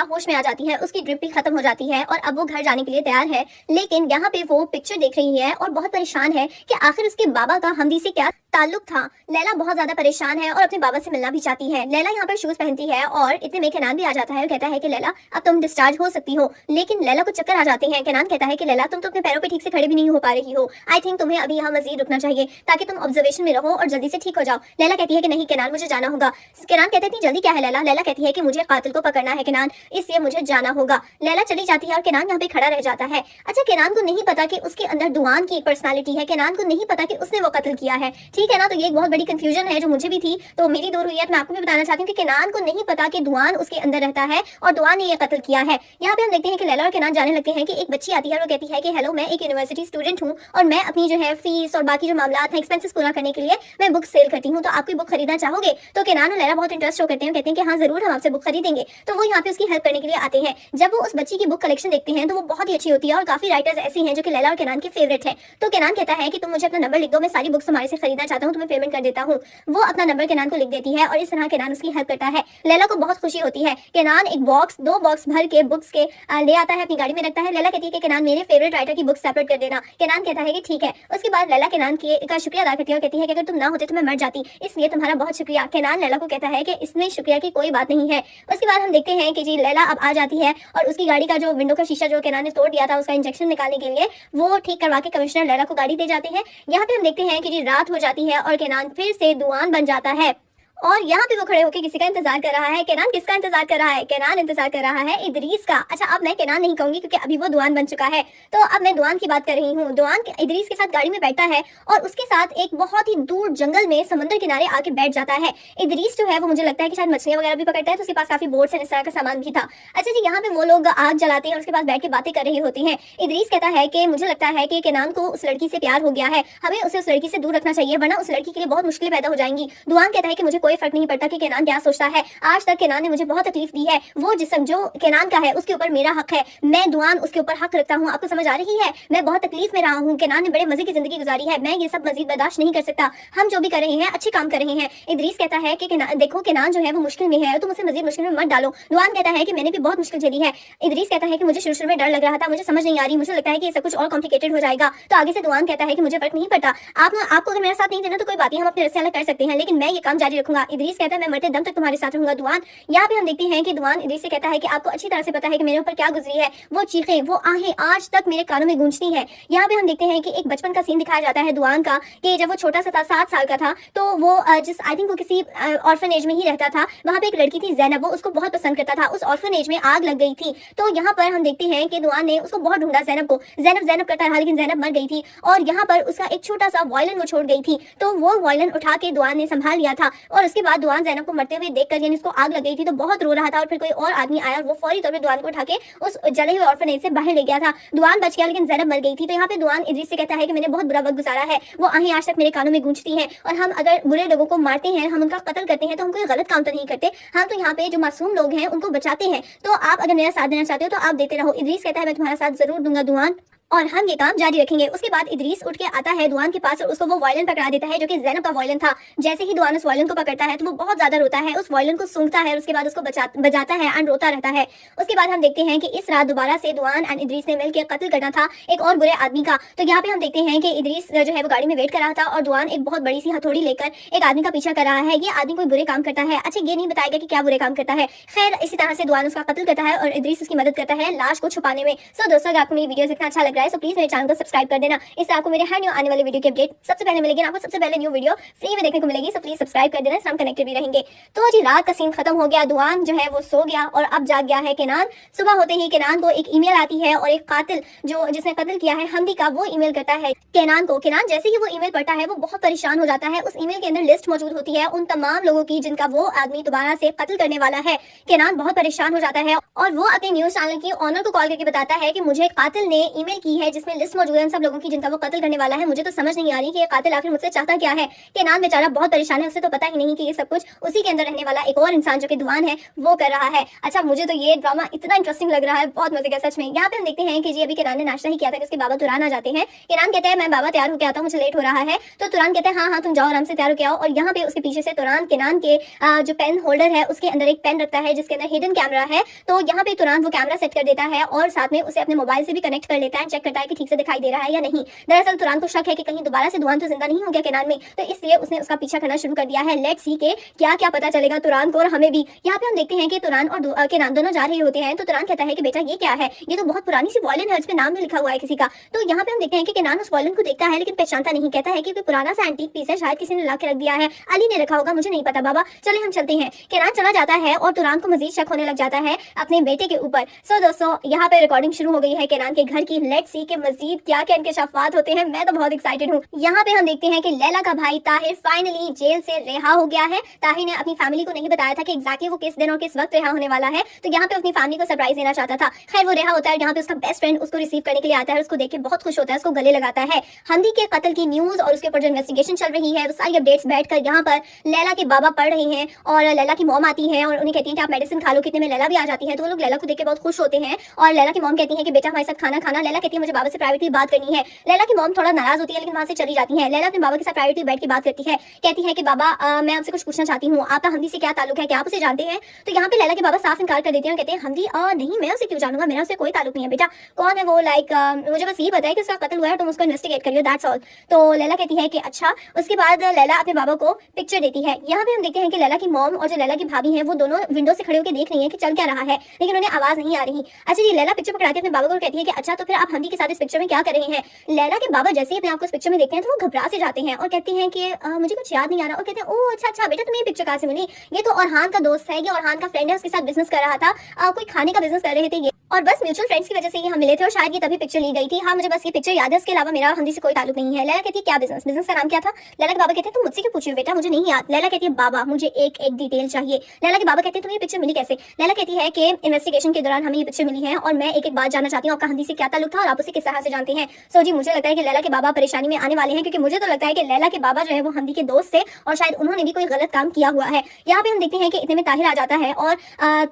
होश में आ जाती है, उसकी ड्रिप भी खत्म हो जाती है और अब वो घर जाने के लिए तैयार है। लेकिन यहाँ पे वो पिक्चर देख रही है और बहुत परेशान है कि आखिर उसके बाबा का हमदी से क्या ताल्लुक था। लैला बहुत ज्यादा परेशान है और अपने बाबा से मिलना भी चाहती है। लैला यहाँ पर शूज पहनती है और इतने में केनान भी आ जाता है और कहता है कि लैला अब तुम डिस्चार्ज हो सकती हो। लेकिन लैला को चक्कर आ जाते हैं। केनान कहता है कि लैला तुम तो अपने पैरों पे ठीक से खड़े भी नहीं हो पा रही हो, आई थिंक तुम्हें अभी यहाँ मजीद रुकना चाहिए ताकि तुम ऑब्जर्वेशन में रहो और जल्दी से ठीक हो जाओ। लैला कहती है कि नहीं केनान, मुझे जाना होगा। केनान कहते हैं जल्दी क्या है लैला? लैला कहती है कि मुझे कातिल को पकड़ना है केनान, इसलिए मुझे जाना होगा। लैला चली जाती है और केनान यहाँ पे खड़ा रह जाता है। अच्छा, केनान को नहीं पता कि उसके अंदर दुआन की एक पर्सनालिटी है। केनान को नहीं पता कि उसने वो कत्ल किया है, ठीक है ना। तो ये एक बहुत बड़ी कंफ्यूजन है जो मुझे भी थी, तो मेरी दूर हुई है। तो मैं आपको भी बताना चाहती हूँ कि केनान को नहीं पता कि दुआन उसके अंदर रहता है और दुआन ने ये कत्ल किया है। यहाँ पे हम देखते हैं कि लैला और केनान जाने लगते हैं कि एक बच्ची आती है और वो कहती है कि हेलो, मैं एक यूनिवर्सिटी स्टूडेंट हूँ और मैं अपनी जो है फीस और बाकी जो मामला हैं, एक्सपेंसेस पूरा करने के लिए मैं बुक सेल करती हूँ, तो आप कोई बुक खरीदना चाहोगे? तो केनान और लैला बहुत इंटरेस्ट शो करते हैं, कहते हैं कि हाँ जरूर, हम आपसे बुक खरीदेंगे। तो वो यहाँ पे उसकी हेल्प करने के लिए आते हैं। जब वो उस बच्ची की बुक कलेक्शन देखते हैं तो वो बहुत ही अच्छी होती है और काफी राइटर्स ऐसे हैं जो कि लैला और केनान के फेवरेट है। तो केनान कहता है कि तुम मुझे अपना नंबर लिख दो, मैं सारी बुक्स तुम्हारे से खरीदना चाहता हूँ, तुम्हें पेमेंट कर देता हूँ। वो अपना नंबर केनान को लिख देती है और इस तरह केनान उसकी हेल्प करता है। लैला को बहुत खुशी होती है। केनान एक बॉक्स, 2 बॉक्स भर के बुक्स के ले आता है, अपनी गाड़ी में रखता है। लैला कहती है कि केनान मेरे फेवरेट राइटर की बुक सेपरेट कर देना। केनान कहता है कि ठीक है। उसके बाद लैला केनान का शुक्रिया अदा करती है और कहती है कि अगर तुम ना होते तो मैं मर जाती, इसलिए तुम्हारा बहुत शुक्रिया। केनान लैला को कहता है कि इसमें शुक्रिया की कोई बात नहीं है। उसके बाद हम देखते हैं कि जी लैला अब आ जाती है और उसकी गाड़ी का जो विंडो का शीशा जो केनान ने तोड़ दिया था, उसका इंजेक्शन निकालने के लिए वो ठीक करवा के कमिश्नर लैला को गाड़ी दे जाते हैं। यहाँ पे हम देखते हैं कि जी रात हो जाती है और केनान फिर से दुआन बन जाता है और यहाँ पे वो खड़े होकर किसी का इंतजार कर रहा है। केनान किसका इंतजार कर रहा है? केनान इंतजार कर रहा है इदरीस का। अच्छा, अब मैं केनान नहीं कहूंगी क्योंकि अभी वो दुआन बन चुका है, तो अब मैं दुआन की बात कर रही हूँ। दुआन इदरीस के साथ गाड़ी में बैठता है और उसके साथ एक बहुत ही दूर जंगल में समुद्र किनारे आके बैठ जाता है। इदरीस जो है वो मुझे लगता है कि शायद मछलियां वगैरह भी पकड़ता है, तो उसके पास काफी बोट्स एंड इस तरह का सामान भी था। अच्छा जी, यहाँ पे वो लोग आग जलाते हैं और उसके पास बैठ के बातें कर रहे होते हैं। इदरीस कहता है कि मुझे लगता है कि केनान को उस लड़की से प्यार हो गया है, हमें उसे उस लड़की से दूर रखना चाहिए वरना उस लड़की के लिए बहुत मुश्किलें पैदा हो जाएंगी। दुआन कहता है कि मुझे कोई फर्क नहीं पड़ता कि केनान क्या सोचता है, आज तक केनान ने मुझे बहुत तकलीफ दी है, वो जिस्म जो केनान का है उसके ऊपर मेरा हक है, मैं दुआन उसके ऊपर हक रखता हूँ। आपको समझ आ रही है? मैं बहुत तकलीफ में रहा हूँ, केनान ने बड़े मजे की जिंदगी गुजारी है, मैं ये सब मजीद बर्दाश्त नहीं कर सकता, हम जो भी कर रहे हैं अच्छे काम कर रहे हैं। इदरीस कहता है कि देखो केनान जो है वो मुश्किल में है, तुम उसे मजीद मुश्किल में मत डालो। दुआन कहता है कि मैंने भी बहुत मुश्किल झेली है। इदरीस कहता है कि मुझे शुरू में डर लग रहा था, मुझे समझ नहीं आ रही, मुझे लगता है कि ये सब कुछ और कॉम्प्लिकेटेड हो जाएगा। तो आगे से दुआन कहता है कि मुझे फर्क नहीं पड़ता, आपको अगर मेरा साथ नहीं देना तो कोई बात नहीं, हम अपने रस्ते अलग कर सकते हैं, लेकिन मैं ये काम जारी रखूंगा। इदरीस कहता है मैं मरते दम तक तुम्हारे साथ रहूंगा दुआन। यहाँ पे हम देखते हैं कि दुआन इदरीस से कहता है कि आपको अच्छी तरह से पता है कि मेरे ऊपर क्या गुजरी है, वो चीखें, वो आहें आज तक मेरे कानों में गूंजती है। यहाँ पे हम देखते हैं कि एक बचपन का सीन दिखाया जाता है दुआन का, कि जब वो छोटा सा था, 7 साल का था, तो वो जिस आई थिंक वो किसी ऑर्फनेज में ही रहता था, वहाँ पे एक लड़की थी ज़ैनब, वो उसको बहुत पसंद करता था। उस ऑर्फनेज में आग लग गई थी, तो यहाँ पर हम देखते हैं कि दुआन ने उसको बहुत ढूंढा, ज़ैनब को, ज़ैनब ज़ैनब करता रहा, लेकिन ज़ैनब मर गई थी और यहाँ पर उसका एक छोटा सा वायलिन वो छोड़ गई थी, तो वो वायलिन उठा के दुआन ने संभाल लिया था। और उसके बाद दुआन ज़ैनब को मरते हुए देखकर, यानी उसको आग लग गई थी, तो बहुत रो रहा था और फिर कोई और आदमी आया और वो फौरी तौर पे दुआन को उठा के उस जले हुए ऑर्फनेज से बाहर ले गया था। दुआन बच गया लेकिन ज़ैनब मर गई थी। तो यहाँ पे दुआन इदरीस से कहता है कि मैंने बहुत बुरा वक्त गुजारा है, वो आहें आज तक मेरे कानों में गूंजती हैं, और हम अगर बुरे लोगों को मारते हैं, हम उनका कत्ल करते हैं, तो हम कोई गलत काम तो नहीं करते, हम तो यहाँ पे जो मासूम लोग हैं उनको बचाते हैं। तो आप अगर मेरा साथ देना चाहते हो तो आप देते रहो। इदरीस कहता है मैं तुम्हारा साथ जरूर दूंगा दुआन, और हम ये काम जारी रखेंगे। उसके बाद इदरीस उठ के आता है दुआन के पास और उसको वो वायलिन पकड़ा देता है जो कि ज़ैनब का वायलिन था। जैसे ही दुआन उस वायलिन को पकड़ता है तो वो बहुत ज्यादा रोता है, उस वायलिन को सूंघता है और उसके बाद उसको बजाता है एंड रोता रहता है। उसके बाद हम देखते हैं कि इस रात दोबारा से दुआन एंड इदरीस ने मिलकर कत्ल करना था एक और बुरे आदमी का। तो यहाँ पे हम देखते हैं कि इदरीस जो है वो गाड़ी में वेट कर रहा था और दुआन एक बहुत बड़ी सी हथौड़ी लेकर एक आदमी का पीछा कर रहा है। ये आदमी कोई बुरे काम करता है, अच्छा ये नहीं बताएगा कि क्या बुरे काम करता है। खैर इसी तरह से दुआन उसका कत्ल करता है और इदरीस उसकी मदद करता है लाश को छुपाने में। सो दोस्तों, अगर आपको मेरी वीडियो इतना अच्छा लग रहा है तो प्लीज मेरे चैनल को सब्सक्राइब कर देना, इससे आपको मेरे हर न्यू आने वाले वीडियो की अपडेट सबसे पहले मिलेगी, आपको सबसे पहले न्यू वीडियो फ्री में देखने को मिलेगी। सो प्लीज सब्सक्राइब कर देना, इससे हम कनेक्टेड भी रहेंगे। तो जी रात का सीन खत्म हो गया, दुआन जो है वो सो गया और अब जाग गया है केनान। सुबह होते ही केनान को एक ईमेल आती है और एक कातिल जो जिसने कत्ल किया है हमदी का, वो ईमेल करता है केनान को। केनान जैसे ही वो ईमेल पढ़ता है वो बहुत परेशान हो जाता है। उस ईमेल के अंदर लिस्ट मौजूद होती है उन तमाम लोगों की जिनका वो आदमी दोबारा से कत्ल करने वाला है। केनान बहुत परेशान हो जाता है और वो अपने न्यूज चैनल की ऑनर को कॉल करके बताता है कि मुझे कातिल ने ईमेल की की है जिसमें लिस्ट मौजूद है उन सब लोगों की जिनका वो कत्ल करने वाला है। मुझे तो समझ नहीं आ रही कि ये कातिल आखिर मुझसे चाहता क्या है। केनान बेचारा बहुत परेशान है, उसे तो पता ही नहीं कि ये सब कुछ उसी के अंदर रहने वाला एक और इंसान जो कि दुआन है वो कर रहा है। अच्छा, मुझे तो ये ड्रामा इतना इंटरेस्टिंग लग रहा है, बहुत मजे का सच में। यहाँ पे हम देखते हैं कि जी अभी केनान ने नाश्ता ही किया था कि उसके बाबा तुरान आ जाते हैं। केनान कहते हैं मैं बाबा तैयार होकर आता हूँ, मुझे लेट हो रहा है। तो तुरान कहते हैं हाँ हाँ तुम जाओ आराम से तैयार होकर आओ। और यहाँ पे उसके पीछे से तुरान केनान के जो पेन होल्डर है उसके अंदर एक पेन रखता है जिसके अंदर हिडन कैमरा है। तो यहाँ पे तुरान वो कैमरा सेट कर देता है और साथ में उसे अपने मोबाइल से भी कनेक्ट कर लेता है, चेक करता है कि ठीक से दिखाई दे रहा है या नहीं। दरअसल तुरान को शक है कि कहीं दोबारा से दुआन तो जिंदा नहीं हो गया केनान में, तो इसलिए उसने उसका पीछा करना शुरू कर दिया है। लेट्स सी के क्या क्या पता चलेगा तुरान को और हमें भी। यहाँ पे हम देखते हैं कि तुरान और केनान दोनों जा रहे होते हैं। तो तुरान कहता है कि बेटा ये क्या है, ये तो बहुत पुरानी सी वॉयलिन है, इस पे नाम भी लिखा हुआ है किसी का। तो यहाँ पे हम देखते हैं कि केनान उस वॉयलिन को देखता है लेकिन पहचानता नहीं, कहता है कि पुराना सा एंटीक पीस है, शायद किसी ने ला के रख दिया है, अली ने रखा होगा, मुझे नहीं पता बाबा, चले हम चलते हैं। केनान चला जाता है और तुरान को मजीद शक होने लग जाता है अपने बेटे के ऊपर। सो दोस्तों यहाँ पे रिकॉर्डिंग शुरू हो गई है केनान के घर की। लेट्स सी के मजीद क्या क्या इंकशाफात होते हैं, मैं तो बहुत एक्साइटेड हूँ। यहाँ पे हम देखते हैं कि लैला का भाई ताहिर फाइनली जेल से रिहा हो गया है। ताहिर ने अपनी फैमिली को नहीं बताया था कि एग्जैक्टली वो किस दिन और किस वक्त रिहा होने वाला है, तो यहाँ पे अपनी फैमिली को सरप्राइज देना चाहता था। खैर वो रिहा होता है, यहाँ पे उसका बेस्ट फ्रेंड उसको रिसीव करने के लिए आता है, उसको देख के बहुत खुश होता है, उसको गले लगाता है। हमदी के कत्ल की न्यूज और उसके ऊपर जो इन्वेस्टिगेशन चल रही है वो सारी अपडेट्स बैठकर यहाँ पर लैला के बाबा पढ़ रहे हैं और लैला की मॉम आती है और उन्हें कहती है कि आप मेडिसिन खा लो, कितने में लैला भी आ जाती है। तो वो लोग लैला को देख के बहुत खुश होते हैं और लैला की मॉम कहती है कि बेटा हमारे साथ खाना खाना। लैला कहती है मुझे बाबा से प्राइवेटली बात करनी है। लैला की मॉम थोड़ा नाराज होती है लेकिन वहां से चली जाती है। लैला अपने बाबा के साथ प्राइवेटली बैठ के बात करती है, कहती है कि बाबा मैं आपसे कुछ पूछना चाहती हूँ, आपका हमदी से क्या ताल्लुक है, क्या आप उसे जानते हैं? तो यहाँ पे लैला के बाबा साफ इनकार कर देते हैं, कहते हैं हमदी नहीं, मैं उसे क्यों जानूंगा, मेरा उससे कोई ताल्लुक नहीं है। बेटा कौन है वो, लाइक मुझे बस ये पता है कि उसका कत्ल हुआ है, तुम उसको इन्वेस्टिगेट करियो, दैट्स ऑल। तो लैला कहती है कि अच्छा। उसके बाद लैला अपने बाबा को पिक्चर देती है। यहाँ पे हम देखते हैं कि लैला की मॉम और जो लैला की भाभी है वो दोनों विंडो से खड़े होकर देख रही है कि चल क्या रहा है, लेकिन उन्हें आवाज नहीं आ रही। अच्छा ये लैला पिक्चर पकड़ाती है अपने बाबा को, कहती है कि अच्छा तो फिर आप हमदी के साथ इस पिक्चर में क्या कर रहे हैं? लैला के बाबा जैसे ही अपने आप को इस पिक्चर में देखते हैं तो वो घबरा से जाते हैं और कहते हैं कि मुझे कुछ याद नहीं आ रहा, और कहते हैं ओह अच्छा अच्छा बेटा तुम्हें ये पिक्चर कहाँ से मिली, ये तो अरहान का दोस्त है, ये अरहान का फ्रेंड है, उसके साथ बिजनेस कर रहा था, कोई खाने का बिजनेस कर रहे थे ये, और बस म्यूचुअल फ्रेंड्स की वजह से ही हम मिले थे और शायद ये तभी पिक्चर ली गई थी। हाँ मुझे बस ये पिक्चर याद है, इसके अलावा मेरा हमदी से कोई ताल्लुक नहीं है। लैला कहती है क्या बिजनेस, बिजनेस का नाम क्या था? लैला के बाबा कहते हैं तुम मुझसे क्यों पूछ रही हो बेटा, मुझे नहीं याद। लैला कहती है बाबा मुझे एक एक डिटेल चाहिए। लैला के बाबा कहते हैं तुम्हें ये पिक्चर मिली कैसे? लैला कहती है कि इन्वेस्टिगेशन के दौरान हमें ये पिक्चर मिली है और मैं एक एक बात जानना चाहती हूँ, आपका हमदी से क्या ताल्लुक था और आप उसे किस तरह से जानते हैं। सो जी मुझे लगता है कि लैला के बाबा परेशानी में आने वाले हैं, क्योंकि मुझे तो लगता है कि लैला के बाबा जो है वो हमदी के दोस्त थे और शायद उन्होंने भी कोई गलत काम किया हुआ है। यहाँ पे हम देखते हैं कि इतने में ताहिर आ जाता है और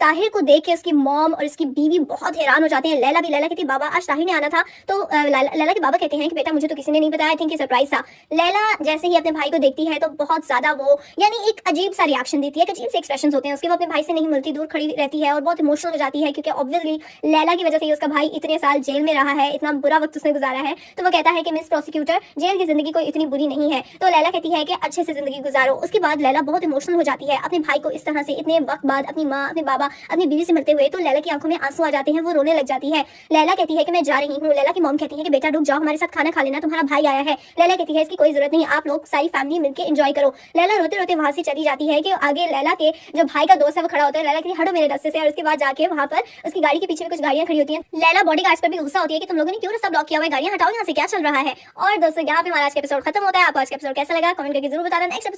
ताहिर को देख के उसकी मॉम और उसकी बीवी बहुत हैरान हो जाते हैं। लैला भी, लैला कहती है बाबा आज ताहिर ने आना था। तो लैला के बाबा कहते हैं कि बेटा मुझे तो किसी ने नहीं बताया, आई थिंक ये सरप्राइज था। लैला जैसे ही अपने भाई को देखती है तो बहुत ज्यादा वो यानी एक अजीब सा रिएक्शन देती है, अजीब से एक्सप्रेशंस होते हैं उसके, वो अपने भाई से नहीं मिलती, दूर खड़ी रहती है और बहुत इमोशनल हो जाती है, क्योंकि ऑब्वियसली लैला की वजह से उसका भाई इतने साल जेल में रहा है, इतना बुरा वक्त उसने गुजारा है। तो वो कहता है कि मिस प्रोसिक्यूटर जेल की जिंदगी कोई इतनी बुरी नहीं है। तो लैला कहती है कि अच्छे से जिंदगी गुजारो। उसके बाद लैला बहुत इमोशनल हो जाती है अपने भाई को इस तरह से इतने वक्त बाद अपनी माँ, अपने बाबा, अपनी बीवी से मिलते हुए। तो लैला की आंखों में आंसू आ जाते हैं, वो रोने लग जाती है। लैला कहती है कि मैं जा रही हूँ। लैला की मॉम कहती है कि बेटा रुक जाओ, हमारे साथ खाना खा लेना, तुम्हारा भाई आया है। लैला कहती है इसकी कोई जरूरत नहीं, आप लोग सारी फैमिली मिलकर एंजॉय करो। लैला रोते रोते वहां से चली जाती है कि आगे लैला के जो भाई का दोस्त है वो खड़ा होता है। लैला कहती है हटो मेरे रास्ते से, और उसके बाद जाके वहां पर उसकी गाड़ी के पीछे में कुछ गाड़ियां खड़ी होती हैं। लैला बॉडी गार्ड्स पर भी गुस्सा होती है कि तुम लोगों ने क्यों रास्ता ब्लॉक किया हुआ है, गाड़ियां हटाओ यहाँ से, क्या चल रहा है। और दोस्तों यहाँ पे हमारा आज का एपिसोड खत्म होता है। आपको आज का एपिसोड कैसा लगा कमेंट करके जरूर बताना। नेक्स्ट